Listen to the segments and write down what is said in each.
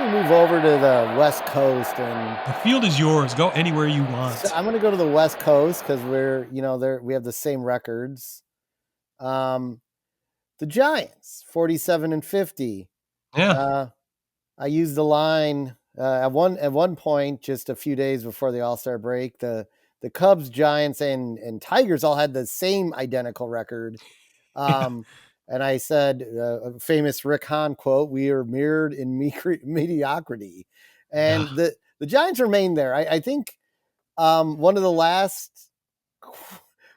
to move over to the West Coast, and The field is yours. Go anywhere you so want. I'm going to go to the West Coast because we're, there we have the same records. Um, the Giants, 47-50. Yeah. Uh, I used the line at one point, just a few days before the All-Star break. The Cubs, Giants, and Tigers all had the same identical record. Yeah. And I said, a famous Rick Hahn quote: "We are mirrored in mediocrity," Yeah. and the Giants remain there. I think one of the last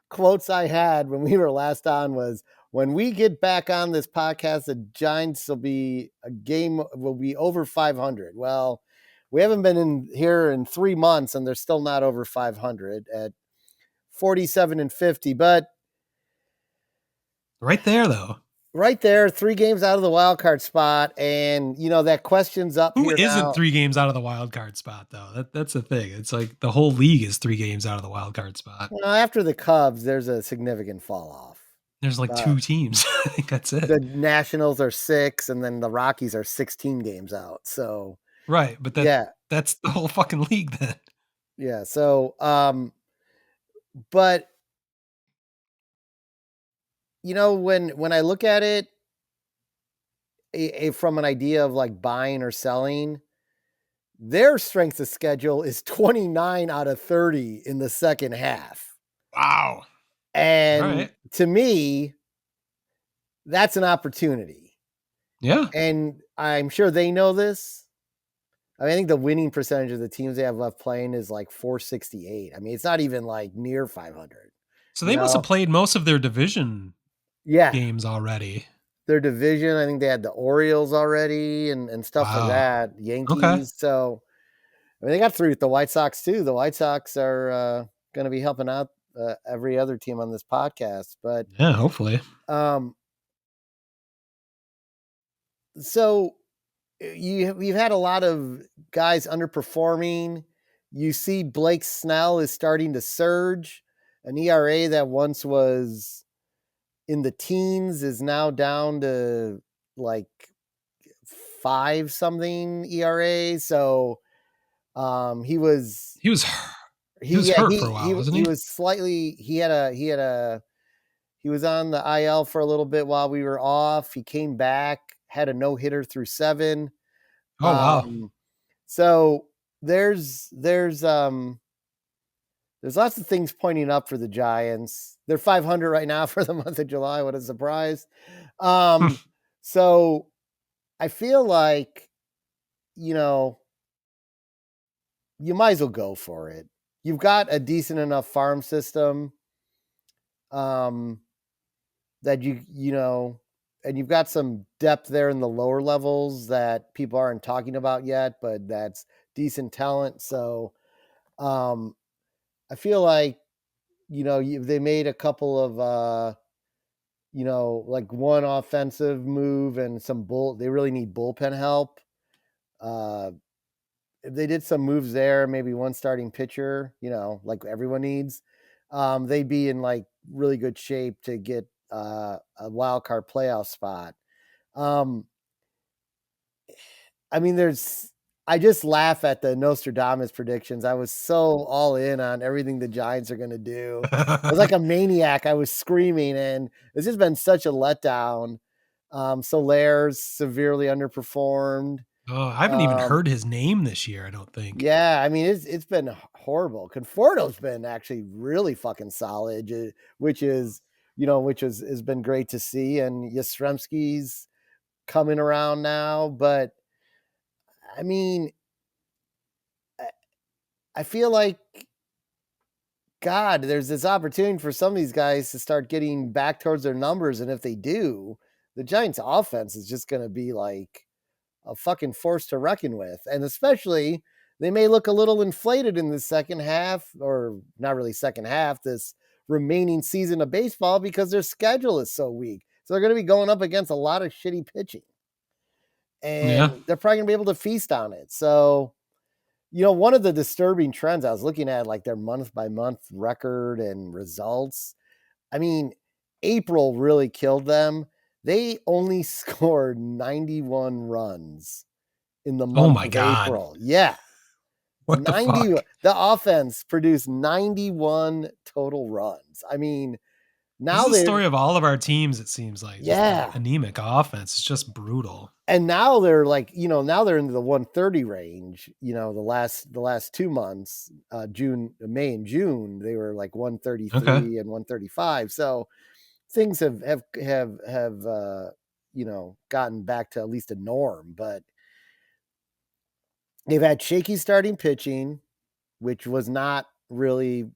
quotes I had when we were last on was, "When we get back on this podcast, the Giants will be over 500." Well, we haven't been in here in 3 months, and they're still not over 500 at 47-50. But Right there, though. right there, 3 games out of the wild card spot, and that question's up Who here isn't now. 3 games out of the wild card spot, though? That's the thing. It's like the whole league is 3 games out of the wild card spot. After the Cubs, there's a significant fall off. There's like Uh, 2 teams. I think that's it. the Nationals are 6, and then the Rockies are 16 games out. So Right. But yeah, that's the whole fucking league then. yeah. So but when I look at it, from an idea of like buying or selling, their strength of schedule is 29 out of 30 in the second half. Wow. All And right. to me, that's an opportunity. Yeah. And I'm sure they know this. I think the winning percentage of the teams they have left playing is like 468. I mean, it's not even like near 500, So you they must have know? played most of their division Yeah. games already. Their division, I think they had the Orioles already and stuff like Wow. that, Okay. Yankees. So, I mean, they got through with the White Sox too. The White Sox are going to be helping out every other team on this podcast. But Yeah, hopefully. um, so you've had a lot of guys underperforming. You see Blake Snell is starting to surge. An ERA that once was in the teens is now down to like 5 something ERA. So he was He was he was yeah hurt for a while, wasn't he he? was slightly he was on the IL for a little bit while we were off. He came back, had a no-hitter through 7. Oh wow. Um, so there's lots of things pointing up for the Giants. They're 500 right now for the month of July. What a surprise. So I feel like, you know, you might as well go for it. You've got a decent enough farm system um, that and you've got some depth there in the lower levels that people aren't talking about yet, but that's decent talent. So um, I feel like, they made a couple of, like one offensive move and they really need bullpen help. Uh, if they did some moves there, maybe one starting pitcher, like everyone needs, they'd be in like really good shape to get a wild card playoff spot. Um, I mean, I just laugh at the Nostradamus predictions. I was so all in on everything the Giants are going to do. I was like a maniac. I was screaming, and it's just been such a letdown. Solaire's severely underperformed. Oh, I haven't even Um, heard his name this year, I don't think. yeah, I mean, it's been horrible. Conforto's been actually really fucking solid, which is which has been great to see. And Yastrzemski's coming around now, but I mean, I feel like, God, there's this opportunity for some of these guys to start getting back towards their numbers. And if they do, the Giants offense is just going to be like a fucking force to reckon with. And especially, they may look a little inflated in the second half, or not really second half, this remaining season of baseball, because their schedule is so weak. So they're going to be going up against a lot of shitty pitching. Yeah. And they're probably going to be able to feast on it. So, one of the disturbing trends I was looking at, like their month by month record and results. I mean, April really killed them. They only scored 91 runs in the Oh month my of god. April. Yeah. What the 90 fuck? the offense produced 91 total runs. I mean, This is now the they're story of all of our teams, it seems like. Just the yeah. anemic offense. It's just brutal. And now they're like, now they're into the 130 range. The last 2 months, June, May and June, they were like Okay. 133 and 135. So things have gotten back to at least a norm, but they've had shaky starting pitching, which was not really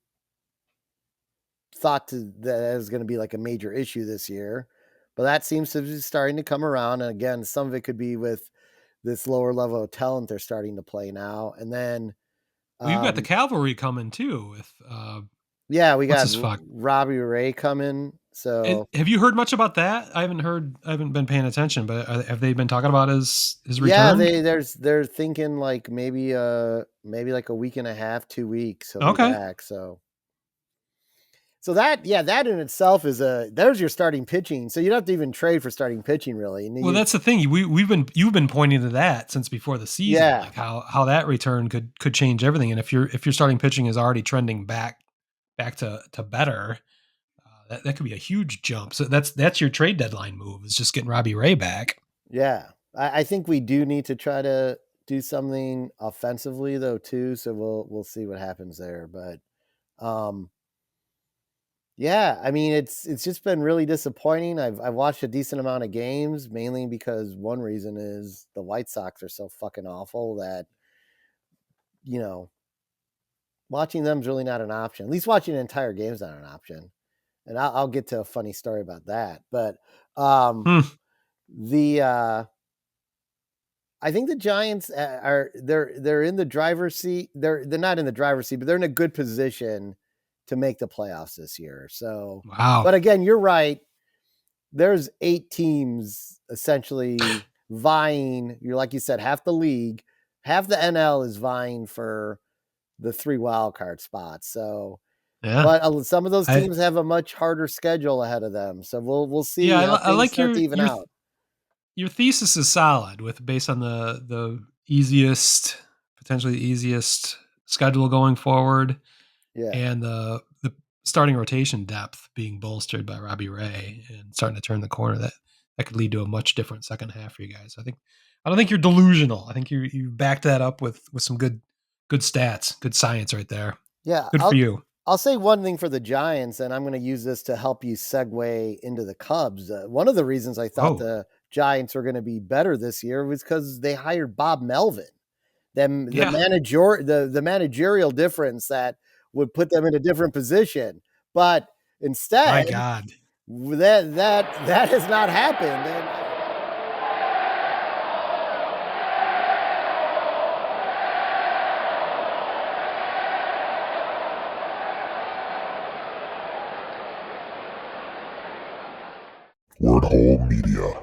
thought to that is going to be like a major issue this year. But that seems to be starting to come around. And again, some of it could be with this lower level of talent they're starting to play now. And then, Well, you've got the um, cavalry coming too with yeah, we what's got his fuck? Robbie Ray coming. And So have you heard much about that? I haven't been paying attention, but have they been talking about his yeah, return? they're thinking like maybe like a week and a half, 2 weeks he'll be Okay. back. So that in itself is there's your starting pitching. So you don't have to even trade for starting pitching really. And Well, that's the thing. You've been pointing to that since before the season, yeah, like how that return could change everything. And if your starting pitching is already trending back to better, that could be a huge jump. So that's your trade deadline move, is just getting Robbie Ray back. yeah. I think we do need to try to do something offensively though too. So we'll see what happens there. But um, yeah, I mean it's just been really disappointing. I've watched a decent amount of games, mainly because one reason is the White Sox are so fucking awful that you know watching them is really not an option. At least watching an entire game is not an option. And I'll get to a funny story about that. But um, Hmm. the I think the Giants they're in the driver's seat. They're not in the driver's seat, but they're in a good position to make the playoffs this year. So, Wow. but again, you're right. There's 8 teams essentially vying. You're like you said, half the league, half the NL is vying for the 3 wild card spots. So, Yeah. but some of those I teams have a much harder schedule ahead of them. So we'll yeah, see how I things like start to even out. your thesis is solid with based on the easiest, potentially easiest schedule going forward, Yeah. and the starting rotation depth being bolstered by Robbie Ray and starting to turn the corner. That could lead to a much different second half for you guys. I don't think you're delusional. I think you backed that up with some good stats, good science right there. Yeah, Good for you. I'll say one thing for the Giants, and I'm going to use this to help you segue into the Cubs. One of the reasons I thought Oh, the Giants were going to be better this year was because they hired Bob Melvin. Them yeah. the managerial difference that would put them in a different position, but My instead God. that has not happened. And Word Hole Media.